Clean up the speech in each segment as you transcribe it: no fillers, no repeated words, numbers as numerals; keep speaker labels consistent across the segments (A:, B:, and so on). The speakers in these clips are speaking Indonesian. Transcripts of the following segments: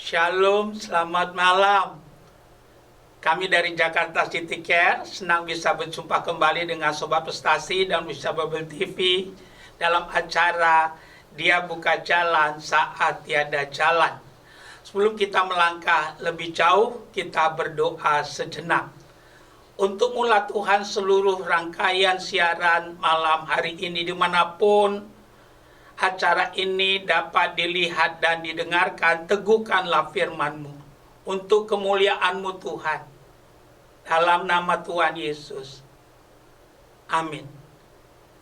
A: Shalom, selamat malam. Kami dari Jakarta City Care senang bisa berjumpa kembali dengan Sobat Prestasi dan Bisa Bible TV dalam acara Dia Buka Jalan Saat Tiada Jalan. Sebelum kita melangkah lebih jauh, kita berdoa sejenak. Untuk mula Tuhan seluruh rangkaian siaran malam hari ini dimanapun acara ini dapat dilihat dan didengarkan, teguhkanlah firman-Mu untuk kemuliaan-Mu Tuhan. Dalam nama Tuhan Yesus. Amin.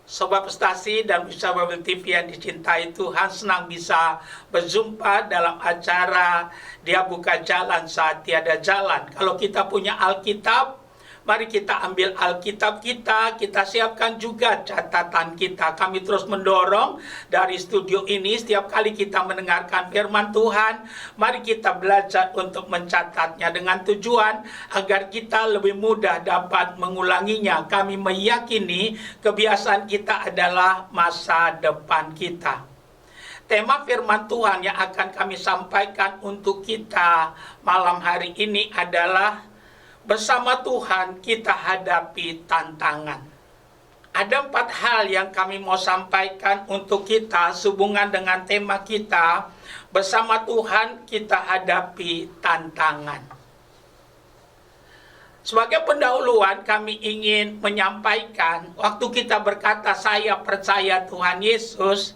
A: Sobat Prestasi dan Bisa Bible TV yang dicintai Tuhan, senang bisa berjumpa dalam acara Dia Buka Jalan Saat Tiada Jalan. Kalau kita punya Alkitab, mari kita ambil Alkitab kita siapkan juga catatan kita. Kami terus mendorong dari studio ini setiap kali kita mendengarkan firman Tuhan, mari kita belajar untuk mencatatnya dengan tujuan agar kita lebih mudah dapat mengulanginya. Kami meyakini kebiasaan kita adalah masa depan kita. Tema firman Tuhan yang akan kami sampaikan untuk kita malam hari ini adalah bersama Tuhan kita hadapi tantangan. Ada 4 hal yang kami mau sampaikan untuk kita sehubungan dengan tema kita. Bersama Tuhan kita hadapi tantangan. Sebagai pendahuluan kami ingin menyampaikan, waktu kita berkata saya percaya Tuhan Yesus,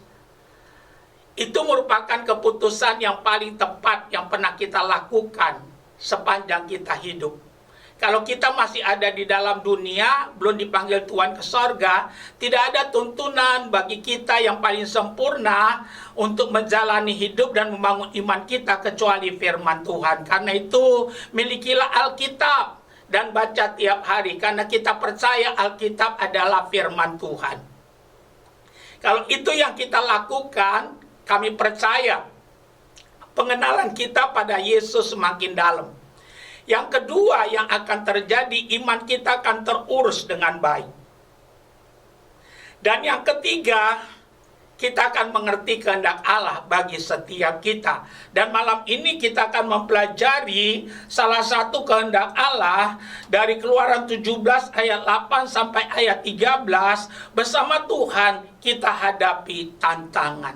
A: itu merupakan keputusan yang paling tepat yang pernah kita lakukan sepanjang kita hidup. Kalau kita masih ada di dalam dunia, belum dipanggil Tuhan ke sorga, tidak ada tuntunan bagi kita yang paling sempurna untuk menjalani hidup dan membangun iman kita kecuali firman Tuhan. Karena itu, milikilah Alkitab dan baca tiap hari, karena kita percaya Alkitab adalah firman Tuhan. Kalau itu yang kita lakukan, kami percaya pengenalan kita pada Yesus semakin dalam. Yang kedua yang akan terjadi, iman kita akan terurus dengan baik. Dan yang ketiga, kita akan mengerti kehendak Allah bagi setiap kita. Dan malam ini kita akan mempelajari salah satu kehendak Allah dari Keluaran 17 ayat 8 sampai ayat 13. Bersama Tuhan kita hadapi tantangan.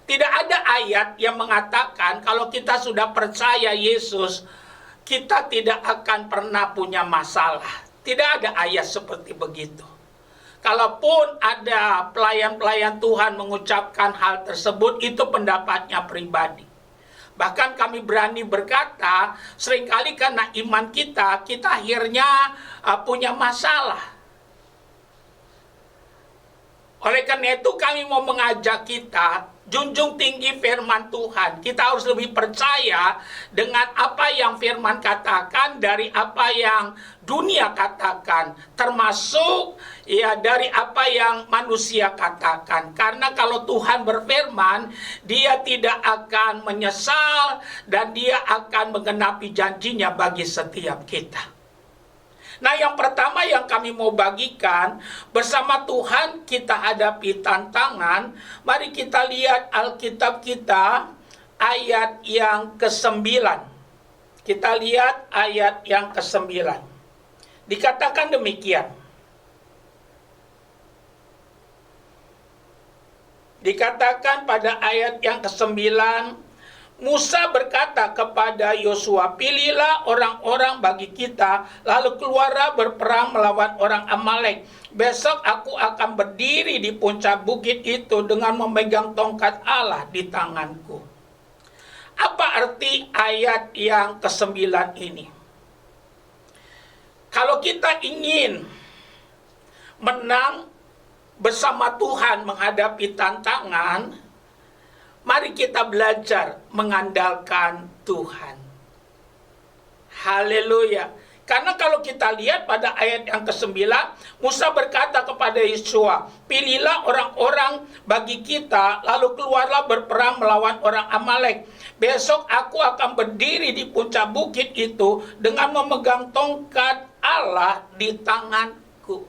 A: Tidak ada ayat yang mengatakan kalau kita sudah percaya Yesus, kita tidak akan pernah punya masalah. Tidak ada ayat seperti begitu. Kalaupun ada pelayan-pelayan Tuhan mengucapkan hal tersebut, itu pendapatnya pribadi. Bahkan kami berani berkata, seringkali karena iman kita akhirnya punya masalah. Oleh karena itu kami mau mengajak kita junjung tinggi firman Tuhan. Kita harus lebih percaya dengan apa yang firman katakan dari apa yang dunia katakan, termasuk ya dari apa yang manusia katakan. Karena kalau Tuhan berfirman, Dia tidak akan menyesal dan Dia akan menggenapi janjinya bagi setiap kita. Nah, yang pertama yang kami mau bagikan, bersama Tuhan kita hadapi tantangan. Mari kita lihat Alkitab kita, ayat yang ke-9. Kita lihat ayat yang ke-9. Dikatakan demikian. Dikatakan pada ayat yang ke-9, Musa berkata kepada Yosua, pilihlah orang-orang bagi kita, lalu keluarlah berperang melawan orang Amalek. Besok aku akan berdiri di puncak bukit itu dengan memegang tongkat Allah di tanganku. Apa arti ayat yang ke-9 ini? Kalau kita ingin menang bersama Tuhan menghadapi tantangan, mari kita belajar mengandalkan Tuhan. Haleluya. Karena kalau kita lihat pada ayat yang ke-9, Musa berkata kepada Yosua, pilihlah orang-orang bagi kita, lalu keluarlah berperang melawan orang Amalek. Besok aku akan berdiri di puncak bukit itu dengan memegang tongkat Allah di tanganku.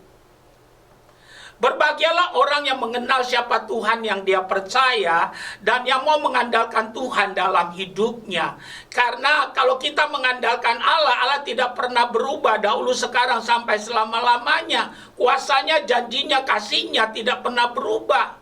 A: Berbahagialah orang yang mengenal siapa Tuhan yang dia percaya dan yang mau mengandalkan Tuhan dalam hidupnya. Karena kalau kita mengandalkan Allah, Allah tidak pernah berubah dahulu, sekarang, sampai selama-lamanya. Kuasanya, janjinya, kasihnya tidak pernah berubah.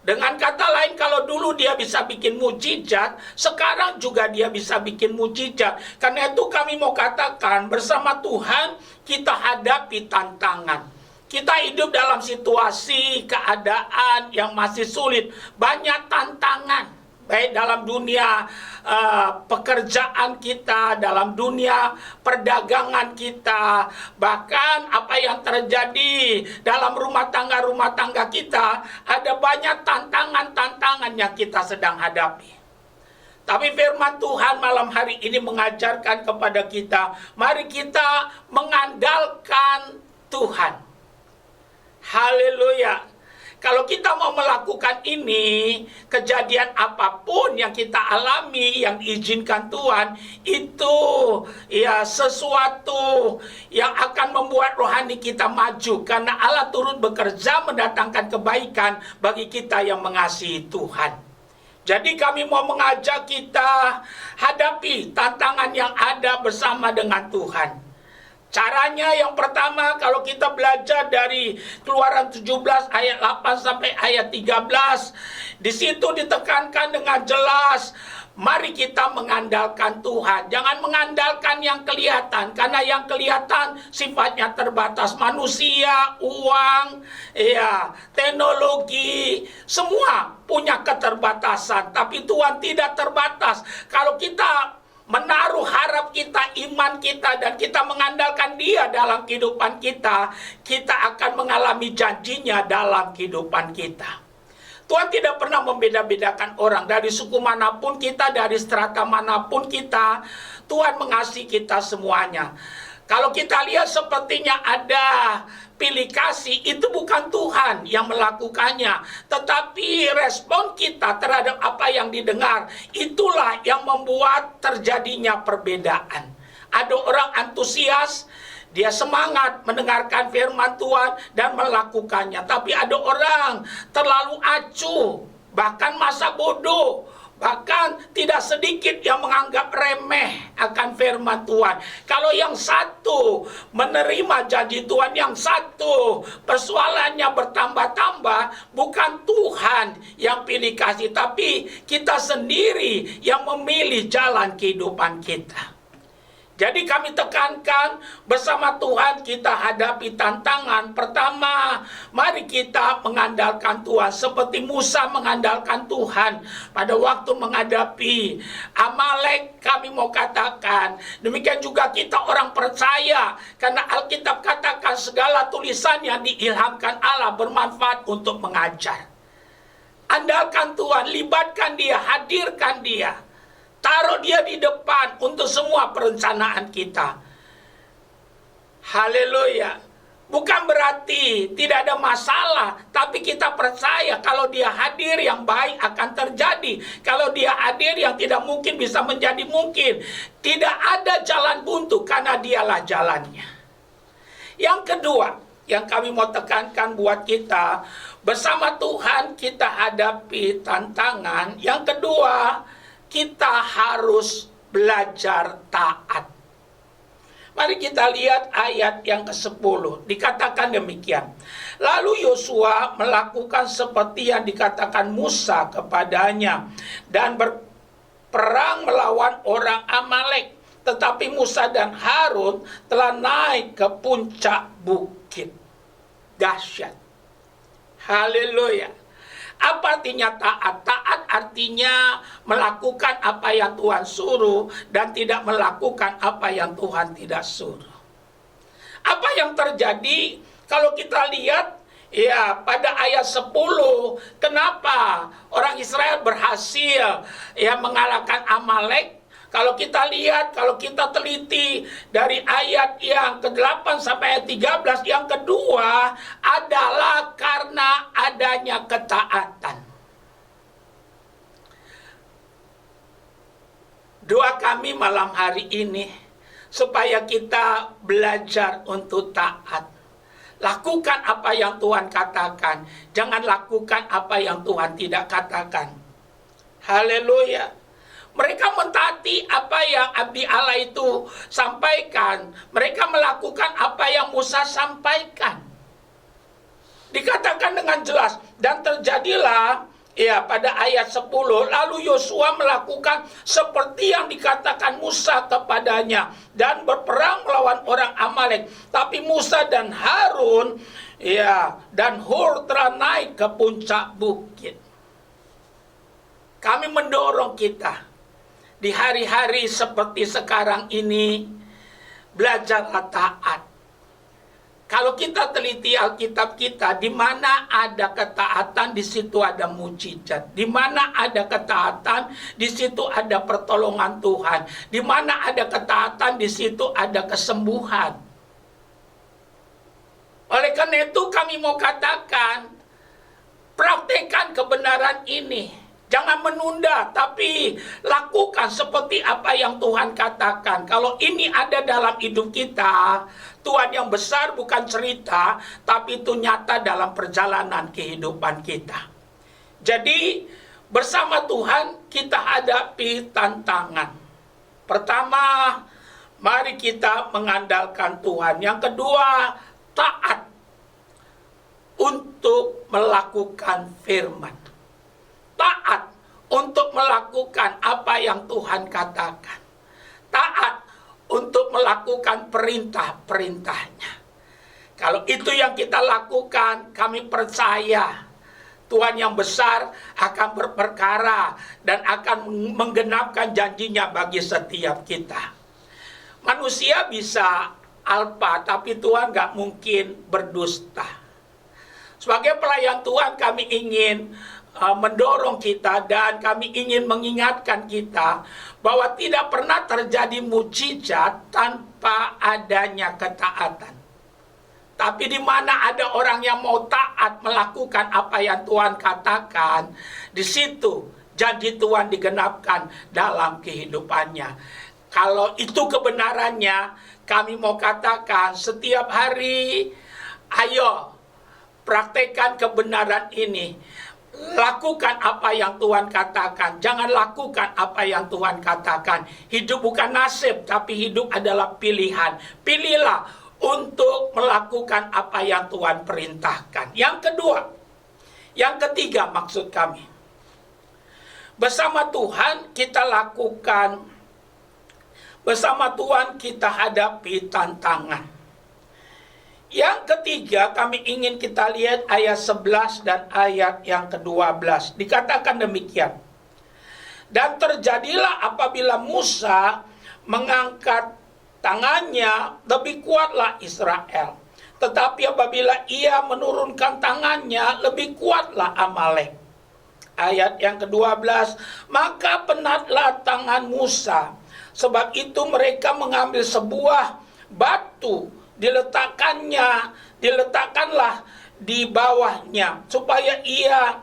A: Dengan kata lain, kalau dulu dia bisa bikin mujizat, sekarang juga dia bisa bikin mujizat. Karena itu kami mau katakan, bersama Tuhan kita hadapi tantangan. Kita hidup dalam situasi, keadaan yang masih sulit. Banyak tantangan. Baik dalam dunia pekerjaan kita, dalam dunia perdagangan kita, bahkan apa yang terjadi dalam rumah tangga kita, ada banyak tantangan-tantangan yang kita sedang hadapi. Tapi firman Tuhan malam hari ini mengajarkan kepada kita, mari kita mengandalkan Tuhan. Haleluya. Kalau kita mau melakukan ini, kejadian apapun yang kita alami, yang diizinkan Tuhan, itu ya sesuatu yang akan membuat rohani kita maju. Karena Allah turut bekerja mendatangkan kebaikan bagi kita yang mengasihi Tuhan. Jadi kami mau mengajak kita hadapi tantangan yang ada bersama dengan Tuhan. Caranya yang pertama, kalau kita belajar dari Keluaran 17 ayat 8 sampai ayat 13, di situ ditekankan dengan jelas, mari kita mengandalkan Tuhan. Jangan mengandalkan yang kelihatan, karena yang kelihatan sifatnya terbatas. Manusia, uang, ya, teknologi, semua punya keterbatasan, tapi Tuhan tidak terbatas. Kalau kita menaruh harap kita, iman kita, dan kita mengandalkan Dia dalam kehidupan kita, kita akan mengalami janjinya dalam kehidupan kita. Tuhan tidak pernah membeda-bedakan orang, dari suku manapun kita, dari strata manapun kita, Tuhan mengasihi kita semuanya. Kalau kita lihat sepertinya ada pilih kasih, itu bukan Tuhan yang melakukannya, tetapi respon kita terhadap apa yang didengar, itulah yang membuat terjadinya perbedaan. Ada orang antusias, dia semangat mendengarkan firman Tuhan dan melakukannya. Tapi ada orang terlalu acuh, bahkan masa bodoh. Bahkan tidak sedikit yang menganggap remeh akan firman Tuhan. Kalau yang satu menerima janji Tuhan, yang satu persoalannya bertambah-tambah, bukan Tuhan yang pilih kasih, tapi kita sendiri yang memilih jalan kehidupan kita. Jadi kami tekankan, bersama Tuhan kita hadapi tantangan. Pertama, mari kita mengandalkan Tuhan seperti Musa mengandalkan Tuhan pada waktu menghadapi Amalek. Kami mau katakan, demikian juga kita orang percaya, karena Alkitab katakan segala tulisan yang diilhamkan Allah bermanfaat untuk mengajar. Andalkan Tuhan, libatkan Dia, hadirkan Dia. Taruh Dia di depan untuk semua perencanaan kita. Haleluya. Bukan berarti tidak ada masalah, tapi kita percaya kalau Dia hadir, yang baik akan terjadi. Kalau Dia hadir, yang tidak mungkin bisa menjadi mungkin. Tidak ada jalan buntu karena Dialah jalannya. Yang kedua, yang kami mau tekankan buat kita, bersama Tuhan kita hadapi tantangan. Yang kedua, kita harus belajar taat. Mari kita lihat ayat yang ke-10. Dikatakan demikian. Lalu Yosua melakukan seperti yang dikatakan Musa kepadanya, dan berperang melawan orang Amalek. Tetapi Musa dan Harun telah naik ke puncak bukit. Dahsyat. Haleluya. Apa artinya taat? Taat artinya melakukan apa yang Tuhan suruh dan tidak melakukan apa yang Tuhan tidak suruh. Apa yang terjadi kalau kita lihat ya pada ayat 10, kenapa orang Israel berhasil ya mengalahkan Amalek? Kalau kita lihat, kalau kita teliti dari ayat yang ke-8 sampai ayat 13, yang kedua adalah karena adanya ketaatan. Doa kami malam hari ini supaya kita belajar untuk taat. Lakukan apa yang Tuhan katakan. Jangan lakukan apa yang Tuhan tidak katakan. Haleluya. Mereka mentaati apa yang abdi Allah itu sampaikan. Mereka melakukan apa yang Musa sampaikan. Dikatakan dengan jelas. Dan terjadilah, ya, pada ayat 10, lalu Yosua melakukan seperti yang dikatakan Musa kepadanya dan berperang melawan orang Amalek. Tapi Musa dan Harun, ya, dan Hur telah naik ke puncak bukit. Kami mendorong kita di hari-hari seperti sekarang ini, belajarlah taat. Kalau kita teliti Alkitab kita, di mana ada ketaatan, di situ ada mujizat. Di mana ada ketaatan, di situ ada pertolongan Tuhan. Di mana ada ketaatan, di situ ada kesembuhan. Oleh karena itu kami mau katakan, praktekkan kebenaran ini. Jangan menunda, tapi lakukan seperti apa yang Tuhan katakan. Kalau ini ada dalam hidup kita, Tuhan yang besar bukan cerita, tapi itu nyata dalam perjalanan kehidupan kita. Jadi, bersama Tuhan kita hadapi tantangan. Pertama, mari kita mengandalkan Tuhan. Yang kedua, taat untuk melakukan firman. Taat untuk melakukan apa yang Tuhan katakan. Taat untuk melakukan perintah-perintahnya. Kalau itu yang kita lakukan, kami percaya Tuhan yang besar akan berperkara dan akan menggenapkan janjinya bagi setiap kita. Manusia bisa alpa, tapi Tuhan gak mungkin berdusta. Sebagai pelayan Tuhan, kami ingin mendorong kita dan kami ingin mengingatkan kita bahwa tidak pernah terjadi mujizat tanpa adanya ketaatan. Tapi di mana ada orang yang mau taat melakukan apa yang Tuhan katakan, di situ janji Tuhan digenapkan dalam kehidupannya. Kalau itu kebenarannya, kami mau katakan setiap hari, ayo praktekkan kebenaran ini. Lakukan apa yang Tuhan katakan. Jangan lakukan apa yang Tuhan katakan. Hidup bukan nasib, tapi hidup adalah pilihan. Pilihlah untuk melakukan apa yang Tuhan perintahkan. Yang kedua, yang ketiga maksud kami, bersama Tuhan kita lakukan, bersama Tuhan kita hadapi tantangan. Yang ketiga, kami ingin kita lihat ayat 11 dan ayat yang ke-12. Dikatakan demikian. Dan terjadilah apabila Musa mengangkat tangannya, lebih kuatlah Israel. Tetapi apabila ia menurunkan tangannya, lebih kuatlah Amalek. Ayat yang ke-12, maka penatlah tangan Musa. Sebab itu mereka mengambil sebuah batu, diletakkanlah di bawahnya supaya ia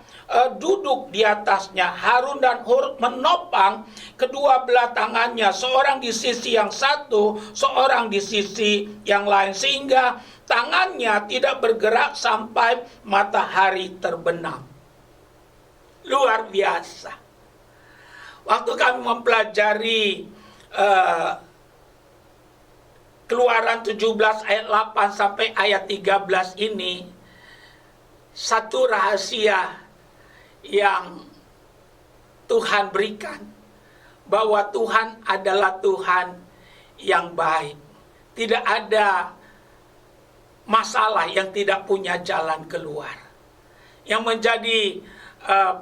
A: duduk di atasnya. Harun dan Hur menopang kedua belah tangannya, seorang di sisi yang satu, seorang di sisi yang lain, sehingga tangannya tidak bergerak sampai matahari terbenam. Luar biasa. Waktu kami mempelajari Keluaran 17 ayat 8 sampai ayat 13 ini, satu rahasia yang Tuhan berikan, bahwa Tuhan adalah Tuhan yang baik. Tidak ada masalah yang tidak punya jalan keluar. Yang menjadi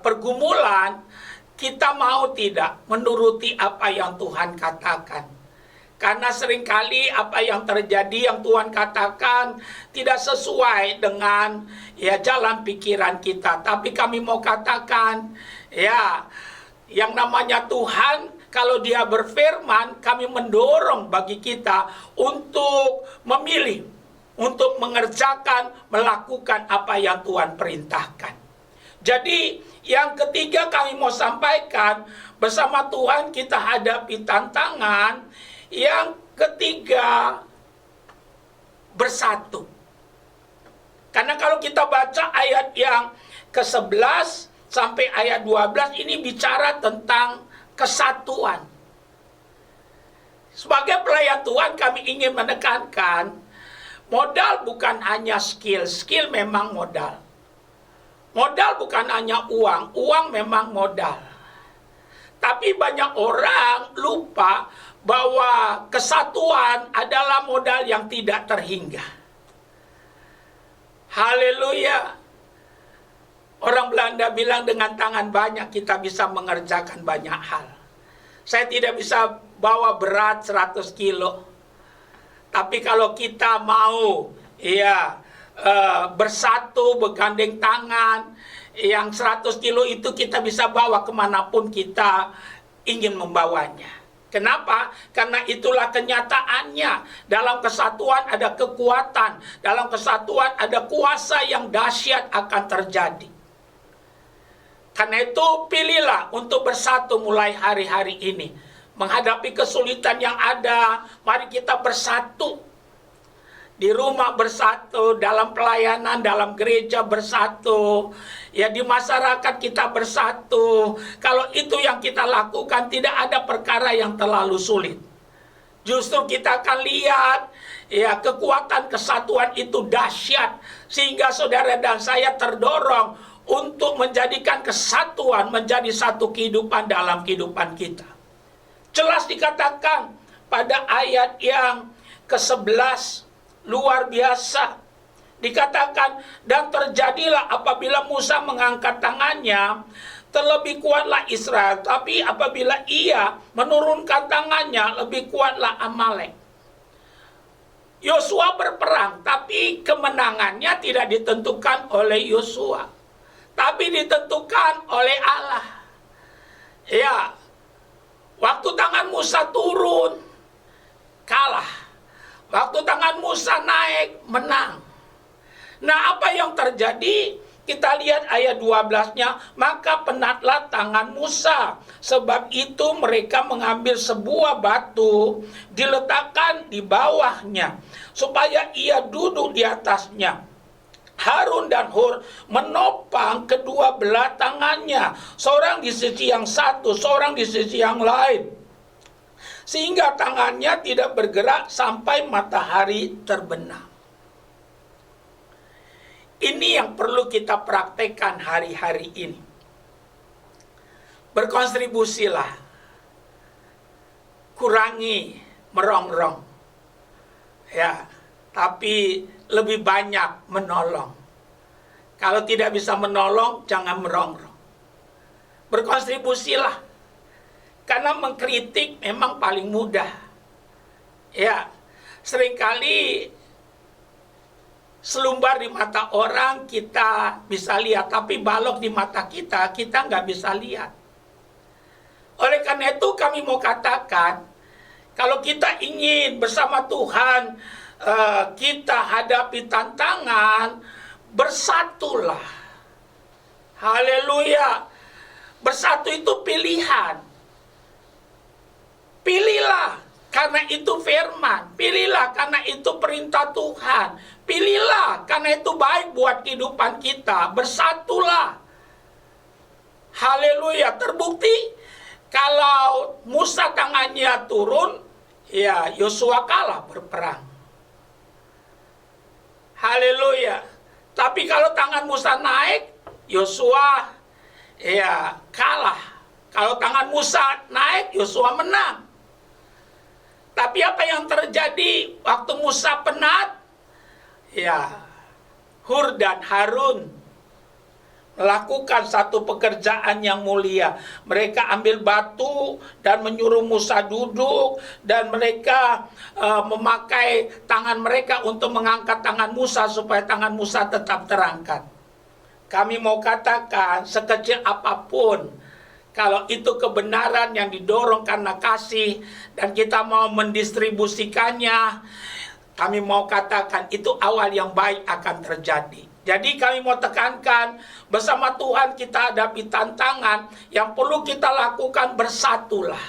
A: pergumulan, kita mau tidak menuruti apa yang Tuhan katakan. Karena seringkali apa yang terjadi, yang Tuhan katakan tidak sesuai dengan jalan pikiran kita. Tapi kami mau katakan, yang namanya Tuhan, kalau Dia berfirman, kami mendorong bagi kita untuk memilih, untuk mengerjakan, melakukan apa yang Tuhan perintahkan. Jadi yang ketiga kami mau sampaikan, bersama Tuhan kita hadapi tantangan. Yang ketiga, bersatu. Karena kalau kita baca ayat yang ke-11 sampai ayat 12 ini bicara tentang kesatuan. Sebagai pelayan Tuhan kami ingin menekankan, modal bukan hanya skill, skill memang modal. Modal bukan hanya uang, uang memang modal. Tapi banyak orang lupa bahwa kesatuan adalah modal yang tidak terhingga. Haleluya. Orang Belanda bilang dengan tangan banyak kita bisa mengerjakan banyak hal. Saya tidak bisa bawa berat 100 kilo. Tapi kalau kita mau bersatu, bergandeng tangan, yang 100 kilo itu kita bisa bawa kemanapun kita ingin membawanya. Kenapa? Karena itulah kenyataannya. Dalam kesatuan ada kekuatan. Dalam kesatuan ada kuasa yang dahsyat akan terjadi. Karena itu pilihlah untuk bersatu mulai hari-hari ini. Menghadapi kesulitan yang ada, mari kita bersatu. Di rumah bersatu, dalam pelayanan, dalam gereja bersatu, ya di masyarakat kita bersatu. Kalau itu yang kita lakukan, tidak ada perkara yang terlalu sulit. Justru kita akan lihat, ya kekuatan kesatuan itu dahsyat, sehingga saudara dan saya terdorong untuk menjadikan kesatuan menjadi satu kehidupan dalam kehidupan kita. Jelas dikatakan pada ayat yang ke-11, luar biasa. Dikatakan, dan terjadilah apabila Musa mengangkat tangannya, terlebih kuatlah Israel. Tapi apabila ia menurunkan tangannya, lebih kuatlah Amalek. Yosua berperang, tapi kemenangannya tidak ditentukan oleh Yosua, tapi ditentukan oleh Allah. Ya, waktu tangan Musa turun, kalah. Waktu tangan Musa naik, menang. Nah, apa yang terjadi? Kita lihat ayat 12-nya. Maka penatlah tangan Musa. Sebab itu mereka mengambil sebuah batu, diletakkan di bawahnya, supaya ia duduk di atasnya. Harun dan Hur menopang kedua belah tangannya, seorang di sisi yang satu, seorang di sisi yang lain, sehingga tangannya tidak bergerak sampai matahari terbenam. Ini yang perlu kita praktekkan hari-hari ini. Berkontribusilah, kurangi merongrong, ya, tapi lebih banyak menolong. Kalau tidak bisa menolong, jangan merongrong. Berkontribusilah. Karena mengkritik memang paling mudah. Ya, seringkali selumbar di mata orang kita bisa lihat, tapi balok di mata kita nggak bisa lihat. Oleh karena itu kami mau katakan, kalau kita ingin bersama Tuhan, kita hadapi tantangan, bersatulah. Haleluya. Bersatu itu pilihan. Pilihlah, karena itu firman. Pilihlah, karena itu perintah Tuhan. Pilihlah, karena itu baik buat kehidupan kita. Bersatulah. Haleluya. Terbukti, kalau Musa tangannya turun, ya Yosua kalah berperang. Haleluya. Tapi kalau tangan Musa naik, Yosua ya kalah. Kalau tangan Musa naik, Yosua menang. Tapi apa yang terjadi waktu Musa penat? Ya, Hur dan Harun melakukan satu pekerjaan yang mulia. Mereka ambil batu dan menyuruh Musa duduk, dan mereka memakai tangan mereka untuk mengangkat tangan Musa supaya tangan Musa tetap terangkat. Kami mau katakan, sekecil apapun, kalau itu kebenaran yang didorong karena kasih dan kita mau mendistribusikannya, kami mau katakan itu awal yang baik akan terjadi. Jadi kami mau tekankan, bersama Tuhan kita hadapi tantangan, yang perlu kita lakukan bersatulah.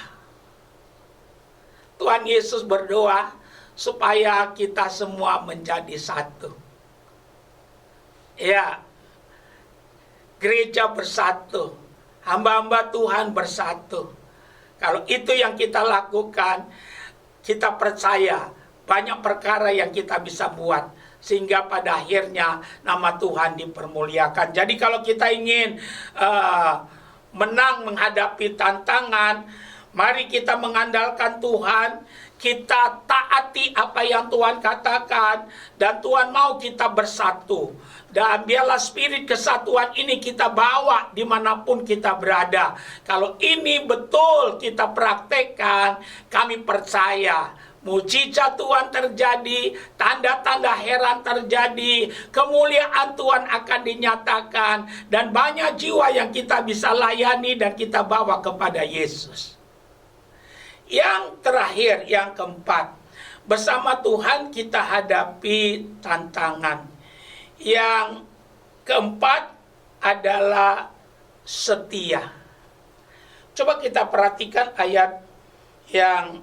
A: Tuhan Yesus berdoa supaya kita semua menjadi satu. Ya, gereja bersatu, hamba-hamba Tuhan bersatu. Kalau itu yang kita lakukan, kita percaya banyak perkara yang kita bisa buat, sehingga pada akhirnya nama Tuhan dipermuliakan. Jadi kalau kita ingin menang menghadapi tantangan, mari kita mengandalkan Tuhan, kita taati apa yang Tuhan katakan, dan Tuhan mau kita bersatu. Dan biarlah spirit kesatuan ini kita bawa dimanapun kita berada. Kalau ini betul kita praktekkan, kami percaya mujizat Tuhan terjadi, tanda-tanda heran terjadi, kemuliaan Tuhan akan dinyatakan, dan banyak jiwa yang kita bisa layani dan kita bawa kepada Yesus. Yang terakhir, yang keempat, bersama Tuhan kita hadapi tantangan. Yang keempat adalah setia. Coba kita perhatikan ayat yang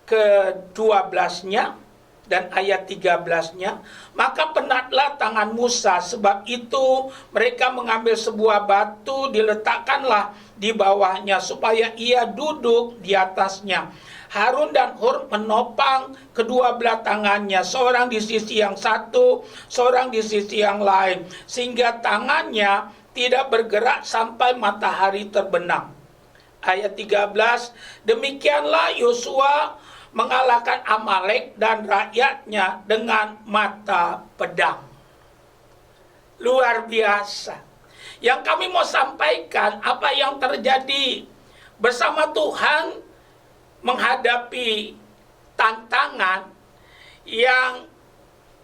A: ke-12-nya dan ayat 13-nya. Maka penatlah tangan Musa, sebab itu mereka mengambil sebuah batu, diletakkanlah di bawahnya supaya ia duduk di atasnya. Harun dan Hur menopang kedua belah tangannya, seorang di sisi yang satu, seorang di sisi yang lain, sehingga tangannya tidak bergerak sampai matahari terbenam. Ayat 13, demikianlah Yosua mengalahkan Amalek dan rakyatnya dengan mata pedang. Luar biasa. Yang kami mau sampaikan, apa yang terjadi bersama Tuhan menghadapi tantangan. Yang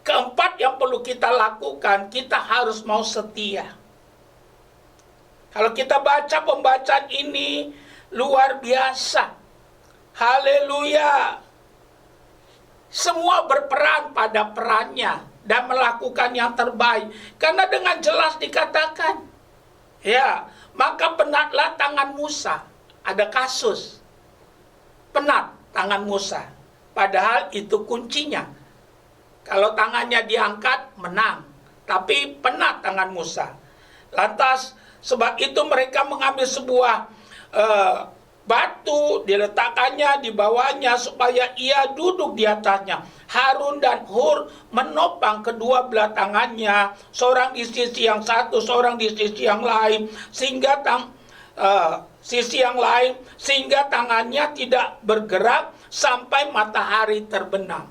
A: keempat yang perlu kita lakukan, kita harus mau setia. Kalau kita baca pembacaan ini, luar biasa. Haleluya. Semua berperan pada perannya dan melakukan yang terbaik. Karena dengan jelas dikatakan, ya, maka penatlah tangan Musa. Ada kasus penat tangan Musa, padahal itu kuncinya. Kalau tangannya diangkat, menang. Tapi penat tangan Musa. Lantas, sebab itu mereka mengambil sebuah batu, diletakkannya di bawahnya supaya ia duduk di atasnya. Harun dan Hur menopang kedua belah tangannya, seorang di sisi yang satu, seorang di sisi yang lain, sehingga sehingga tangannya tidak bergerak sampai matahari terbenam.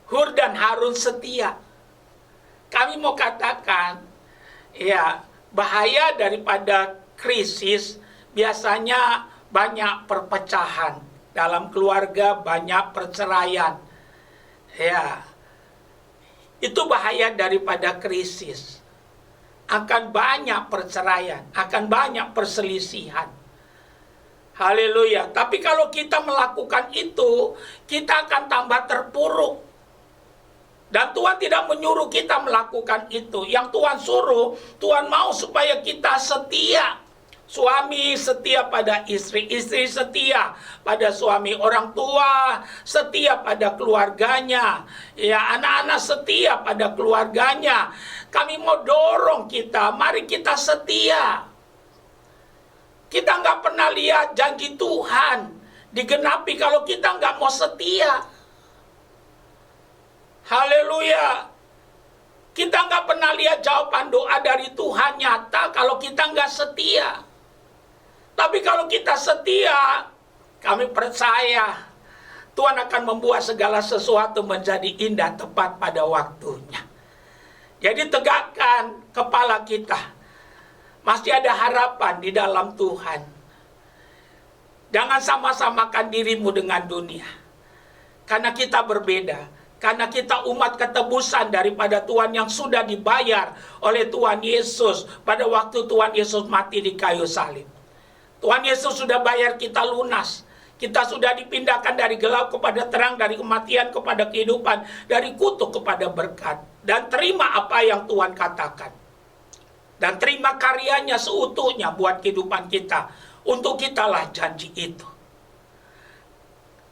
A: Hur dan Harun setia. Kami mau katakan, ya, bahaya daripada krisis biasanya banyak perpecahan dalam keluarga, banyak perceraian. Ya, itu bahaya daripada krisis. Akan banyak perceraian, akan banyak perselisihan. Haleluya. Tapi kalau kita melakukan itu, kita akan tambah terpuruk. Dan Tuhan tidak menyuruh kita melakukan itu. Yang Tuhan suruh, Tuhan mau supaya kita setia. Suami setia pada istri, istri setia pada suami, orang tua setia pada keluarganya, ya, anak-anak setia pada keluarganya. Kami mau dorong kita, mari kita setia. Kita nggak pernah lihat janji Tuhan digenapi kalau kita nggak mau setia. Haleluya. Kita nggak pernah lihat jawaban doa dari Tuhan nyata kalau kita nggak setia. Tapi kalau kita setia, kami percaya Tuhan akan membuat segala sesuatu menjadi indah tepat pada waktunya. Jadi tegakkan kepala kita. Masih ada harapan di dalam Tuhan. Jangan sama-samakan dirimu dengan dunia. Karena kita berbeda. Karena kita umat ketebusan daripada Tuhan yang sudah dibayar oleh Tuhan Yesus pada waktu Tuhan Yesus mati di kayu salib. Tuhan Yesus sudah bayar kita lunas. Kita sudah dipindahkan dari gelap kepada terang, dari kematian kepada kehidupan, dari kutuk kepada berkat. Dan terima apa yang Tuhan katakan. Dan terima karyanya seutuhnya buat kehidupan kita. Untuk kitalah janji itu.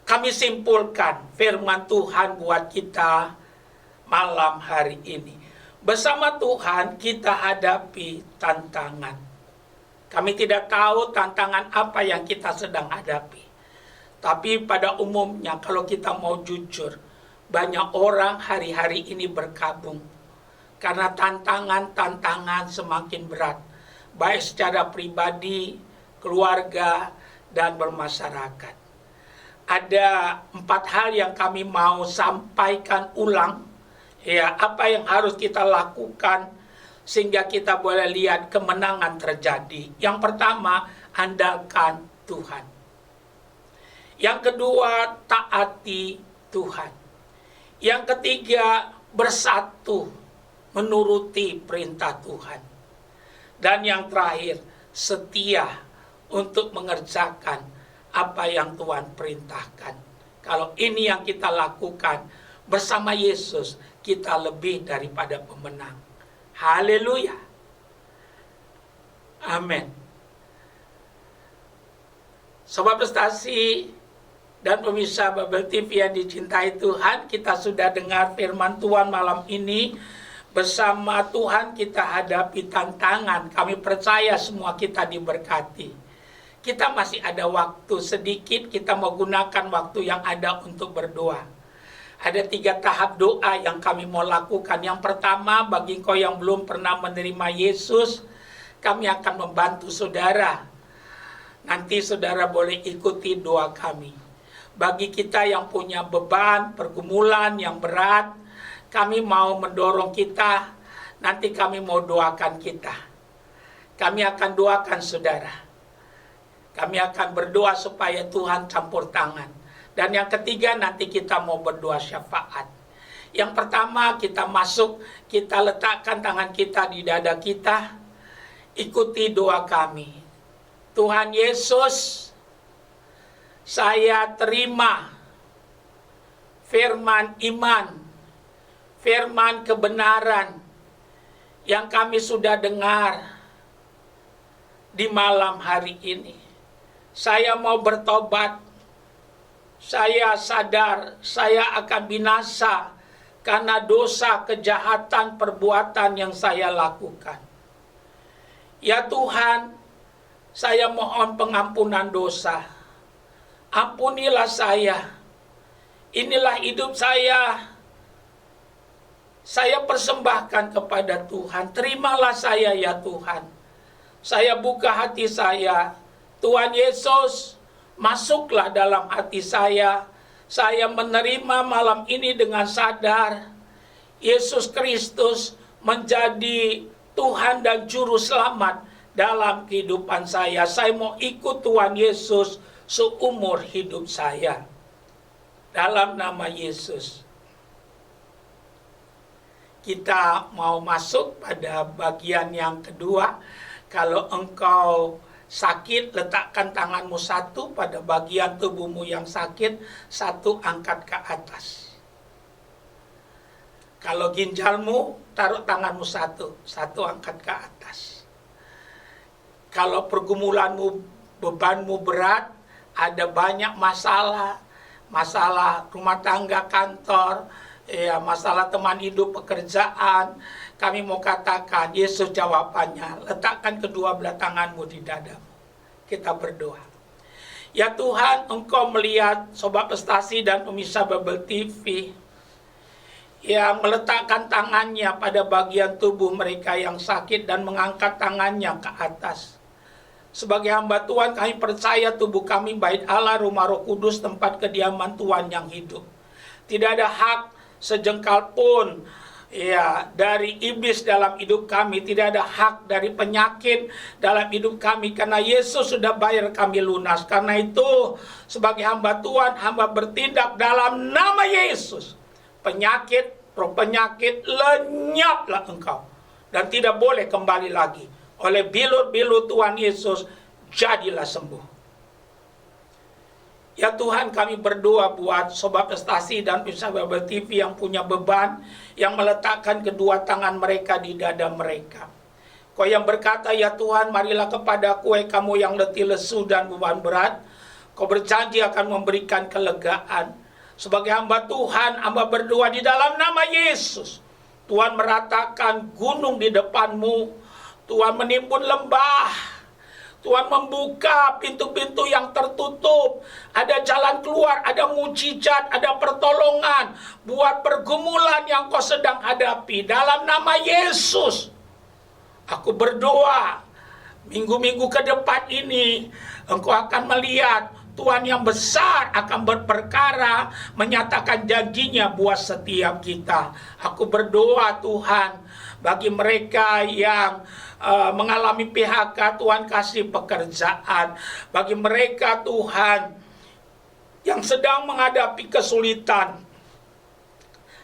A: Kami simpulkan firman Tuhan buat kita. malam hari ini. Bersama Tuhan kita hadapi tantangan. Kami tidak tahu tantangan apa yang kita sedang hadapi. Tapi pada umumnya kalau kita mau jujur, banyak orang hari-hari ini berkabung. Karena tantangan-tantangan semakin berat. Baik secara pribadi, keluarga, dan bermasyarakat. Ada 4 hal yang kami mau sampaikan ulang. Ya, apa yang harus kita lakukan sehingga kita boleh lihat kemenangan terjadi. Yang pertama, andalkan Tuhan. Yang kedua, taati Tuhan. Yang ketiga, bersatu menuruti perintah Tuhan. Dan yang terakhir, setia untuk mengerjakan apa yang Tuhan perintahkan. Kalau ini yang kita lakukan bersama Yesus, kita lebih daripada pemenang. Haleluya. Amin. Sobat Prestasi dan pemirsa Babel TV yang dicintai Tuhan, kita sudah dengar firman Tuhan malam ini. Bersama Tuhan kita hadapi tantangan. Kami percaya semua kita diberkati. Kita masih ada waktu sedikit, kita mau gunakan waktu yang ada untuk berdoa. Ada 3 tahap doa yang kami mau lakukan. Yang pertama, bagi engkau yang belum pernah menerima Yesus, kami akan membantu saudara. Nanti saudara boleh ikuti doa kami. Bagi kita yang punya beban, pergumulan yang berat, kami mau mendorong kita, nanti kami mau doakan kita. Kami akan doakan saudara. Kami akan berdoa supaya Tuhan campur tangan. Dan yang ketiga nanti kita mau berdoa syafaat. Yang pertama kita masuk, kita letakkan tangan kita di dada kita. Ikuti doa kami. Tuhan Yesus, saya terima firman iman, firman kebenaran yang kami sudah dengar di malam hari ini. Saya mau bertobat. Saya sadar saya akan binasa karena dosa, kejahatan, perbuatan yang saya lakukan. Ya Tuhan, saya mohon pengampunan dosa. Ampunilah saya. Inilah hidup saya. Saya persembahkan kepada Tuhan. Terimalah saya ya Tuhan. Saya buka hati saya. Tuhan Yesus, masuklah dalam hati saya. Saya menerima malam ini dengan sadar Yesus Kristus menjadi Tuhan dan Juru Selamat dalam kehidupan saya. Saya mau ikut Tuhan Yesus seumur hidup saya. Dalam nama Yesus. Kita mau masuk pada bagian yang kedua. Kalau engkau sakit, letakkan tanganmu satu pada bagian tubuhmu yang sakit, satu angkat ke atas. Kalau ginjalmu, taruh tanganmu satu, satu angkat ke atas. Kalau pergumulanmu, bebanmu berat, ada banyak masalah, masalah rumah tangga, kantor, ya, masalah teman hidup, pekerjaan, kami mau katakan, Yesus jawabannya. Letakkan kedua belah tanganmu di dadamu. Kita berdoa. Ya Tuhan, Engkau melihat Sobat Prestasi dan pemirsa Babel TV yang meletakkan tangannya pada bagian tubuh mereka yang sakit dan mengangkat tangannya ke atas. Sebagai hamba Tuhan, kami percaya tubuh kami bait Allah, rumah Roh Kudus, tempat kediaman Tuhan yang hidup. Tidak ada hak sejengkal pun ya dari iblis dalam hidup kami, tidak ada hak dari penyakit dalam hidup kami karena Yesus sudah bayar kami lunas. Karena itu sebagai hamba Tuhan, hamba bertindak dalam nama Yesus. Penyakit, roh penyakit, lenyaplah engkau dan tidak boleh kembali lagi. Oleh bilut-bilut Tuhan Yesus, jadilah sembuh. Ya Tuhan, kami berdoa buat Sobat Prestasi dan pemirsa Babel TV yang punya beban, yang meletakkan kedua tangan mereka di dada mereka. Kau yang berkata, ya Tuhan, marilah kepadaku, kamu yang letih lesu dan beban berat. Kau berjanji akan memberikan kelegaan. Sebagai hamba Tuhan, hamba berdoa di dalam nama Yesus. Tuhan meratakan gunung di depanmu. Tuhan menimbun lembah. Tuhan membuka pintu-pintu yang tertutup. Ada jalan keluar, ada mujizat, ada pertolongan buat pergumulan yang kau sedang hadapi. Dalam nama Yesus, aku berdoa, minggu-minggu ke depan ini, engkau akan melihat Tuhan yang besar akan berperkara, menyatakan janjinya buat setiap kita. Aku berdoa Tuhan, bagi mereka yang mengalami PHK, Tuhan kasih pekerjaan. Bagi mereka Tuhan yang sedang menghadapi kesulitan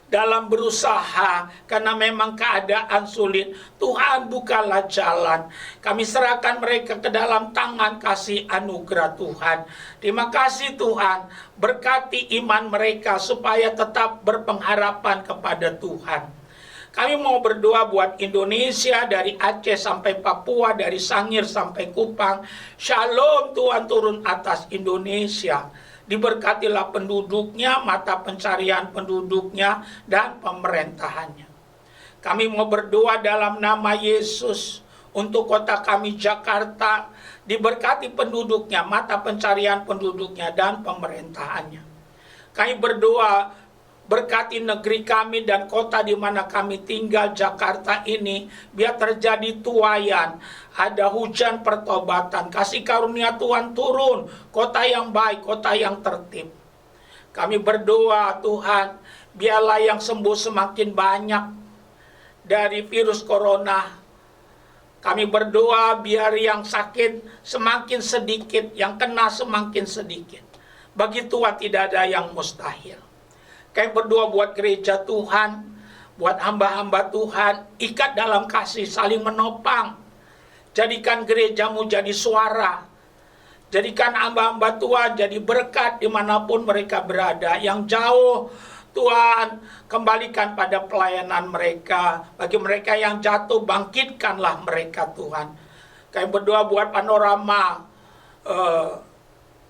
A: dalam berusaha karena memang keadaan sulit, Tuhan bukalah jalan. Kami serahkan mereka ke dalam tangan kasih anugerah Tuhan. Terima kasih Tuhan, berkati iman mereka supaya tetap berpengharapan kepada Tuhan. Kami mau berdoa buat Indonesia, dari Aceh sampai Papua, dari Sangir sampai Kupang. Shalom Tuhan turun atas Indonesia. Diberkatilah penduduknya, mata pencarian penduduknya, dan pemerintahannya. Kami mau berdoa dalam nama Yesus untuk kota kami Jakarta. Diberkati penduduknya, mata pencarian penduduknya, dan pemerintahannya. Kami berdoa, berkati negeri kami dan kota di mana kami tinggal, Jakarta ini, biar terjadi tuaian, ada hujan pertobatan, kasih karunia Tuhan turun, kota yang baik, kota yang tertib. Kami berdoa Tuhan, biarlah yang sembuh semakin banyak dari virus corona. Kami berdoa biar yang sakit semakin sedikit, yang kena semakin sedikit. Bagi Tuhan tidak ada yang mustahil. Kami berdoa buat gereja Tuhan, buat hamba-hamba Tuhan, ikat dalam kasih, saling menopang. Jadikan gerejamu jadi suara. Jadikan hamba-hamba Tuhan jadi berkat dimanapun mereka berada. Yang jauh, Tuhan, kembalikan pada pelayanan mereka. Bagi mereka yang jatuh, bangkitkanlah mereka Tuhan. Kami berdoa buat Panorama,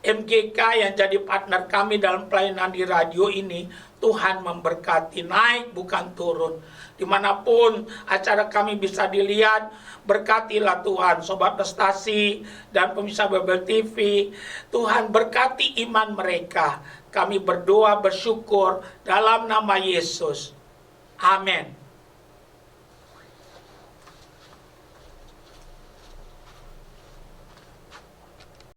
A: MGK yang jadi partner kami dalam pelayanan di radio ini. Tuhan memberkati, naik bukan turun. Dimanapun acara kami bisa dilihat, berkatilah Tuhan. Sobat Prestasi dan pemirsa Babel TV, Tuhan berkati iman mereka. Kami berdoa bersyukur dalam nama Yesus. Amin.